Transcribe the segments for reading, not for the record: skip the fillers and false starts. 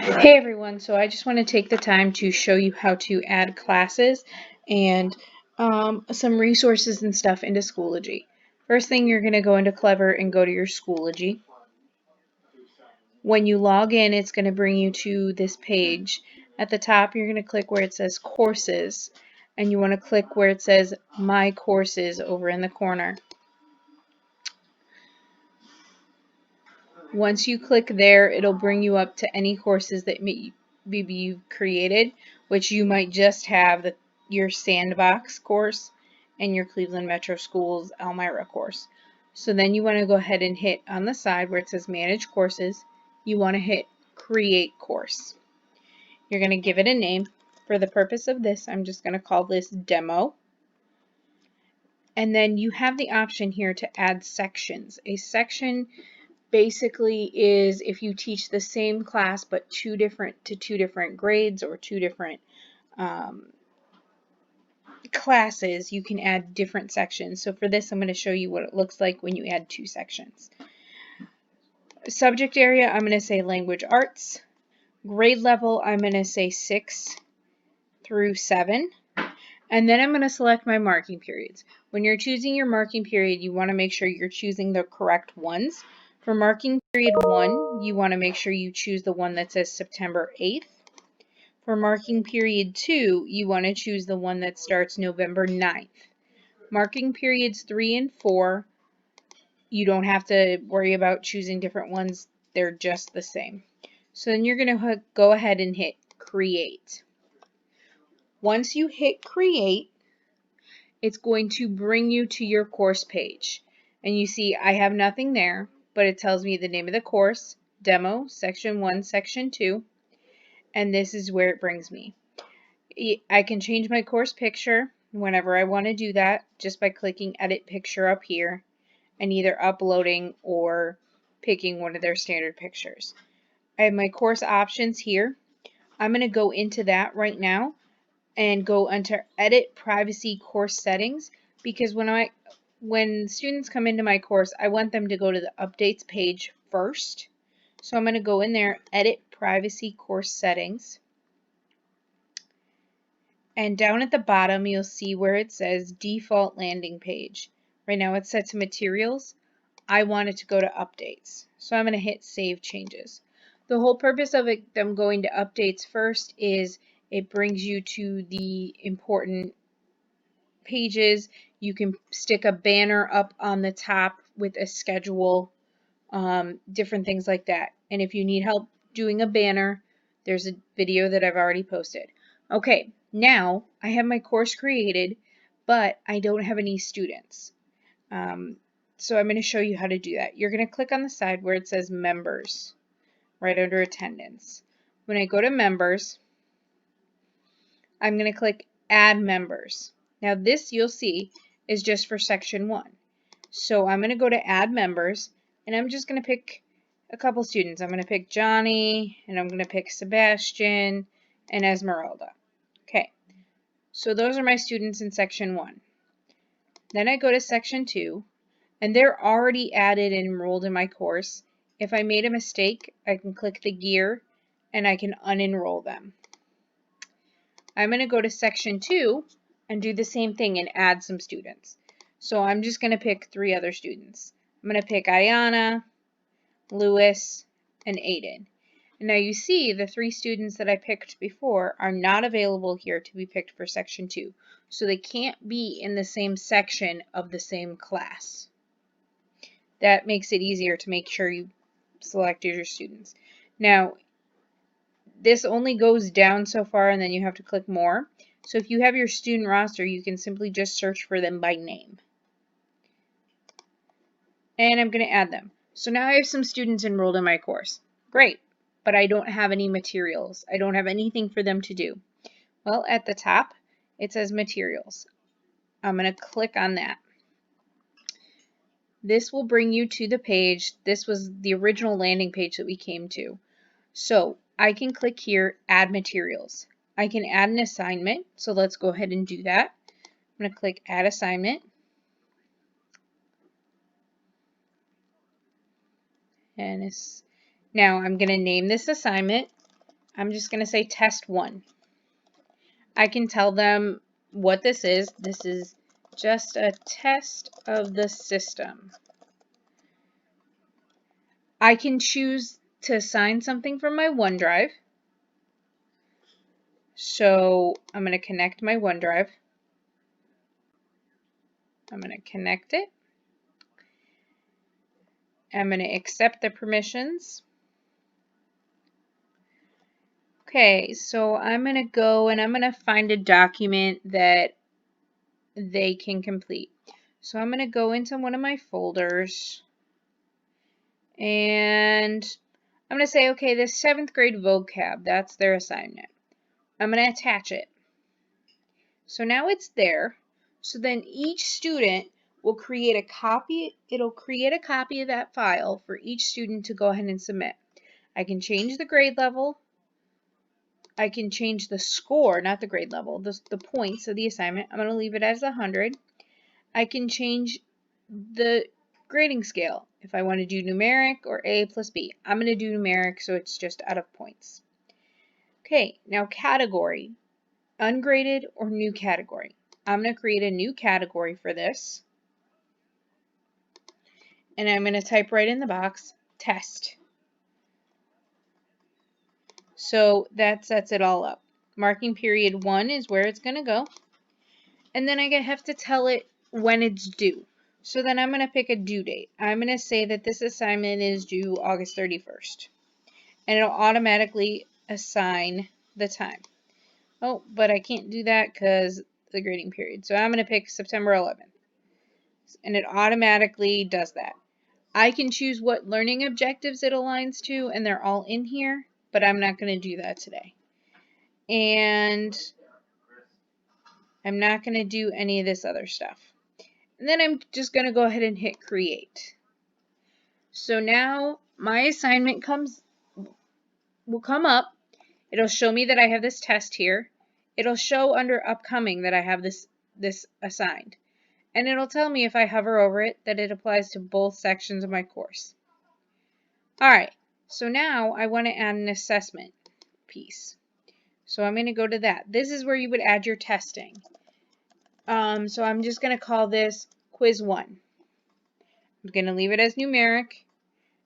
Hey everyone, so I just want to take the time to show you how to add classes and some resources and stuff into Schoology. First thing, you're going to go into Clever and go to your Schoology. When you log in, it's going to bring you to this page. At the top, you're going to click where it says Courses, and you want to click where it says My Courses over in the corner. Once you click there, it'll bring you up to any courses that maybe you've created, which you might just have your Sandbox course and your Cleveland Metro Schools Elmira course. So then you want to go ahead and hit on the side where it says Manage Courses. You want to hit Create Course. You're going to give it a name. For the purpose of this, I'm just going to call this Demo. And then you have the option here to add sections. A section basically is if you teach the same class but two different grades or two different classes, you can add different sections. So for this, I'm going to show you what it looks like when you add two sections. Subject area, I'm going to say language arts. Grade level, I'm going to say 6 through 7. And then I'm going to select my marking periods. When you're choosing your marking period, you want to make sure you're choosing the correct ones. For marking period 1, you want to make sure you choose the one that says September 8th. For marking period 2, you want to choose the one that starts November 9th. Marking periods 3 and 4, you don't have to worry about choosing different ones. They're just the same. So then you're going to go ahead and hit Create. Once you hit Create, it's going to bring you to your course page. And you see I have nothing there, but it tells me the name of the course, Demo, Section 1, Section 2, and this is where it brings me. I can change my course picture whenever I want to do that just by clicking Edit Picture up here and either uploading or picking one of their standard pictures. I have my course options here. I'm going to go into that right now and go under Edit Privacy Course Settings, because when students come into my course, I want them to go to the Updates page first. So I'm going to go in there, Edit Privacy Course Settings. And down at the bottom, you'll see where it says Default Landing Page. Right now it's set to Materials. I want it to go to Updates. So I'm going to hit Save Changes. The whole purpose of them going to Updates first is it brings you to the important pages. You can stick a banner up on the top with a schedule, different things like that. And if you need help doing a banner, there's a video that I've already posted. Okay, now I have my course created, but I don't have any students. So I'm going to show you how to do that. You're going to click on the side where it says Members, right under Attendance. When I go to Members, I'm going to click Add Members. Now this, you'll see, is just for Section 1. So I'm going to go to Add Members, and I'm just going to pick a couple students. I'm going to pick Johnny, and I'm going to pick Sebastian, and Esmeralda. Okay, so those are my students in Section 1. Then I go to Section 2, and they're already added and enrolled in my course. If I made a mistake, I can click the gear, and I can unenroll them. I'm going to go to Section 2 and do the same thing and add some students. So I'm just going to pick 3 other students. I'm going to pick Ayana, Lewis, and Aiden. And now you see the 3 students that I picked before are not available here to be picked for Section 2. So they can't be in the same section of the same class. That makes it easier to make sure you select your students. Now, this only goes down so far, and then you have to click More. So if you have your student roster, you can simply just search for them by name. And I'm going to add them. So now I have some students enrolled in my course. Great, but I don't have any materials. I don't have anything for them to do. Well, at the top, it says Materials. I'm going to click on that. This will bring you to the page. This was the original landing page that we came to. So I can click here, Add Materials. I can add an assignment, so let's go ahead and do that. I'm going to click Add Assignment. And now I'm going to name this assignment I'm just going to say test 1. I can tell them what this is. This is just a test of the system. I can choose to assign something from my OneDrive. So I'm going to connect my OneDrive. I'm going to connect it. I'm going to accept the permissions. Okay, so I'm going to go and I'm going to find a document that they can complete. So I'm going to go into one of my folders and I'm going to say, okay, this 7th grade vocab, that's their assignment. I'm going to attach it. So now it's there. So then each student will create a copy. It'll create a copy of that file for each student to go ahead and submit. I can change the grade level. I can change the score, not the grade level, the points of the assignment. I'm going to leave it as 100. I can change the grading scale. If I want to do numeric or A plus B, I'm going to do numeric, so it's just out of points. Okay, now category, ungraded or new category. I'm going to create a new category for this. And I'm going to type right in the box, test. So that sets it all up. Marking period 1 is where it's going to go. And then I have to tell it when it's due. So then I'm going to pick a due date. I'm going to say that this assignment is due August 31st. And it'll automatically assign the time. Oh, but I can't do that because the grading period. So I'm going to pick September 11th. And it automatically does that. I can choose what learning objectives it aligns to, and they're all in here, but I'm not going to do that today. And I'm not going to do any of this other stuff. And then I'm just going to go ahead and hit create. So now my assignment will come up. It'll show me that I have this test here. It'll show under upcoming that I have this assigned. And it'll tell me if I hover over it that it applies to both sections of my course. Alright, so now I want to add an assessment piece. So I'm going to go to that. This is where you would add your testing. So I'm just going to call this quiz 1. I'm going to leave it as numeric.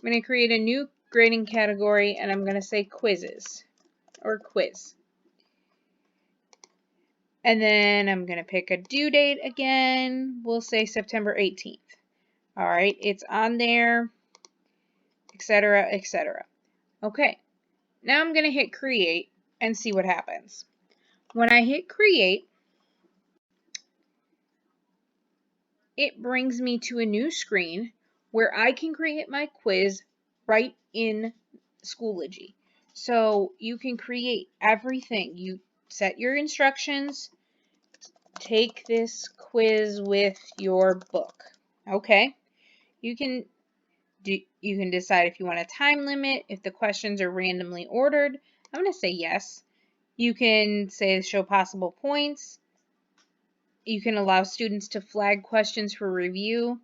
I'm going to create a new grading category and I'm going to say quizzes or quiz. And then I'm going to pick a due date again. We'll say September 18th. All right, it's on there, etc., etc. Okay, now I'm going to hit create and see what happens. When I hit create, it brings me to a new screen where I can create my quiz right in Schoology. So you can create everything. You set your instructions. Take this quiz with your book. Okay. You can decide if you want a time limit, if the questions are randomly ordered. I'm going to say yes. You can say show possible points. You can allow students to flag questions for review,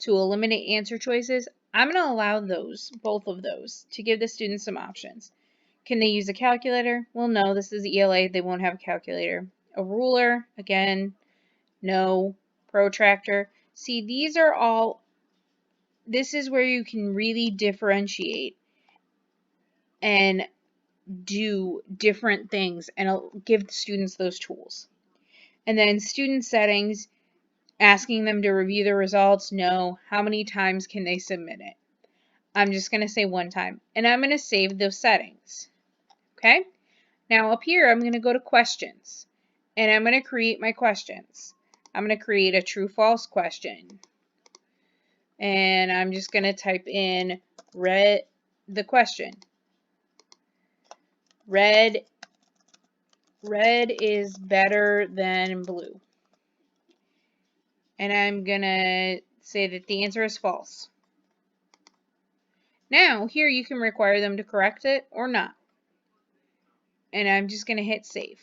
to eliminate answer choices. I'm going to allow those, both of those, to give the students some options. Can they use a calculator? Well, no, this is ELA. They won't have a calculator. A ruler, again, no. Protractor. See, these are all, this is where you can really differentiate and do different things and give the students those tools. And then student settings, asking them to review the results, no. How many times can they submit it? I'm just going to say 1 time. And I'm going to save those settings. Okay? Now up here, I'm going to go to questions. And I'm going to create my questions. I'm going to create a true-false question. And I'm just going to type in the question. Red is better than blue. And I'm going to say that the answer is false. Now, here you can require them to correct it or not. And I'm just going to hit save.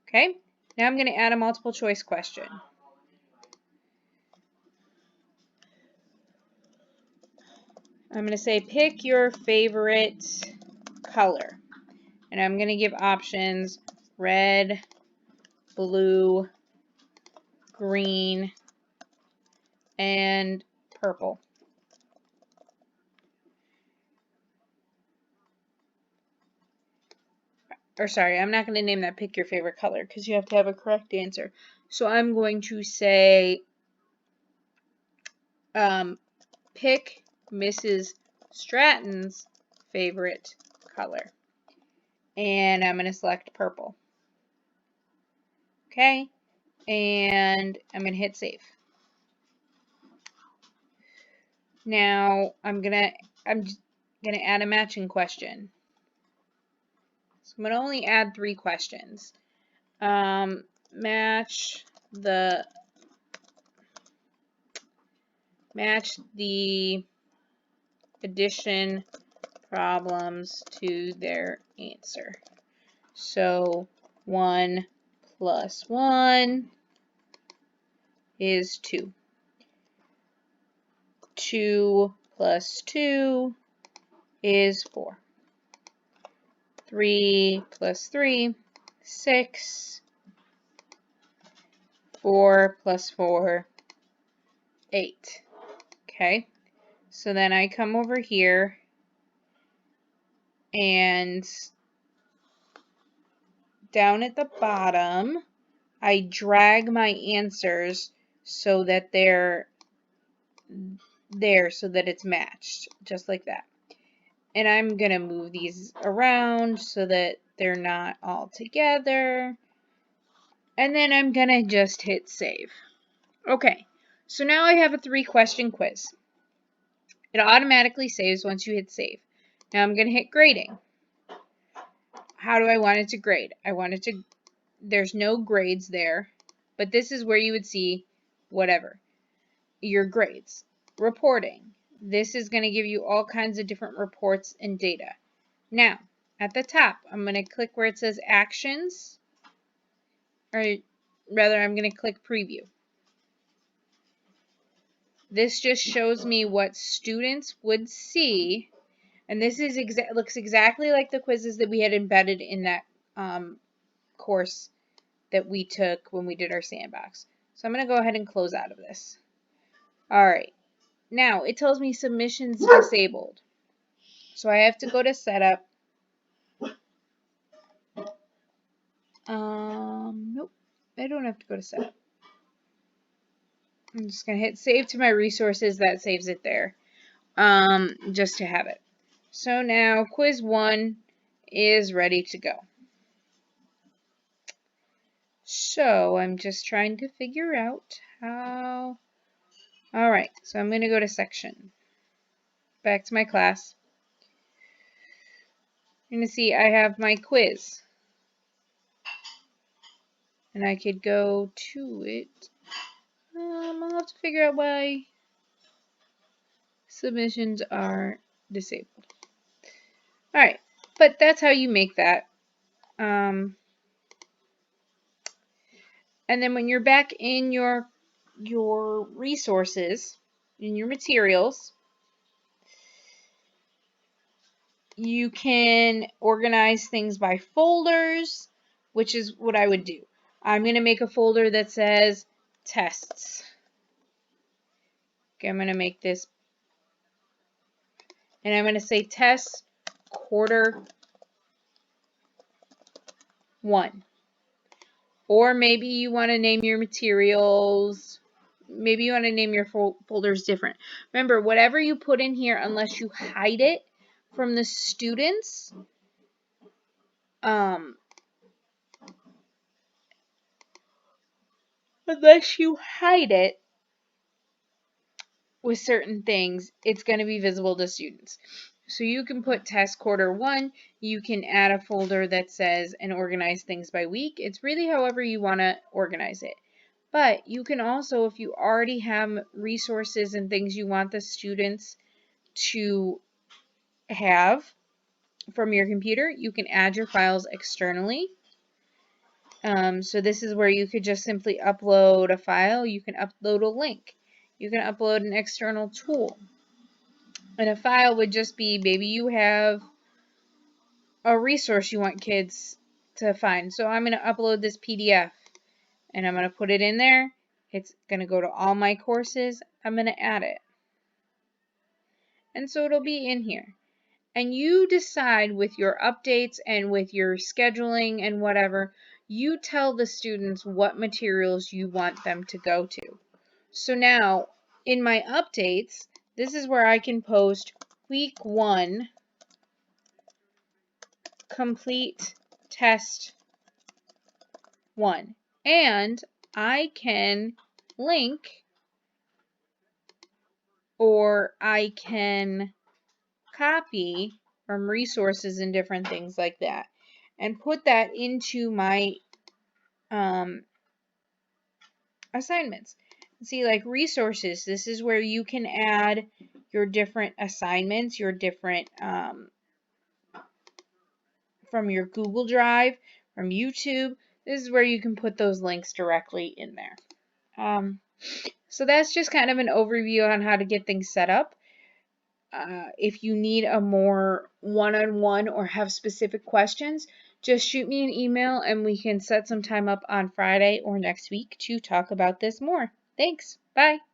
Okay, now I'm going to add a multiple choice question. I'm going to say pick your favorite color. And I'm going to give options red, blue, green, and purple. Or sorry, I'm not going to name that pick your favorite color because you have to have a correct answer. So I'm going to say pick Mrs. Stratton's favorite color. And I'm going to select purple. Okay, and I'm going to hit save. Now I'm gonna add a matching question. So I'm gonna only add 3 questions. Match the addition problems to their answer. So 1 plus 1 is 2. 2 plus 2 is 4. 3 plus 3, 6. 4 plus 4, 8. Okay, so then I come over here and down at the bottom, I drag my answers so that they're there so that it's matched, just like that. And I'm going to move these around so that they're not all together. And then I'm going to just hit save. Okay, so now I have a 3-question quiz. It automatically saves once you hit save. Now I'm going to hit grading. How do I want it to grade? There's no grades there, but this is where you would see whatever. Your grades. Reporting. This is going to give you all kinds of different reports and data. Now, at the top, I'm going to click where it says actions, or rather, I'm going to click preview. This just shows me what students would see, and this is looks exactly like the quizzes that we had embedded in that course that we took when we did our sandbox. So I'm going to go ahead and close out of this. All right. Now, it tells me submissions disabled. So I have to go to setup. Nope. I don't have to go to setup. I'm just going to hit save to my resources. That saves it there. Just to have it. So now quiz 1 is ready to go. So I'm just trying to figure out how. All right. So I'm going to go to section. Back to my class. I'm going to see I have my quiz. And I could go to it. I'll have to figure out why submissions are disabled. Alright, but that's how you make that. And then when you're back in your resources, in your materials, you can organize things by folders, which is what I would do. I'm going to make a folder that says tests. Okay, I'm going to make this, and I'm going to say tests quarter 1. Or maybe you want to name your materials. Maybe you want to name your folders different. Remember, whatever you put in here, unless you hide it from the students, unless you hide it with certain things, it's going to be visible to students. So you can put test quarter 1. You can add a folder that says and organize things by week. It's really however you want to organize it. But you can also, if you already have resources and things you want the students to have from your computer, you can add your files externally. So this is where you could just simply upload a file. You can upload a link. You can upload an external tool. And a file would just be, maybe you have a resource you want kids to find. So I'm going to upload this PDF and I'm going to put it in there. It's going to go to all my courses. I'm going to add it. And so it'll be in here. And you decide with your updates and with your scheduling and whatever, you tell the students what materials you want them to go to. So now in my updates, this is where I can post week 1 complete test 1. And I can link or I can copy from resources and different things like that and put that into my assignments. See, like resources, this is where you can add your different assignments, your different from your Google Drive, from YouTube. This is where you can put those links directly in there. So that's just kind of an overview on how to get things set up. If you need a more one-on-one or have specific questions, just shoot me an email and we can set some time up on Friday or next week to talk about this more. Thanks. Bye.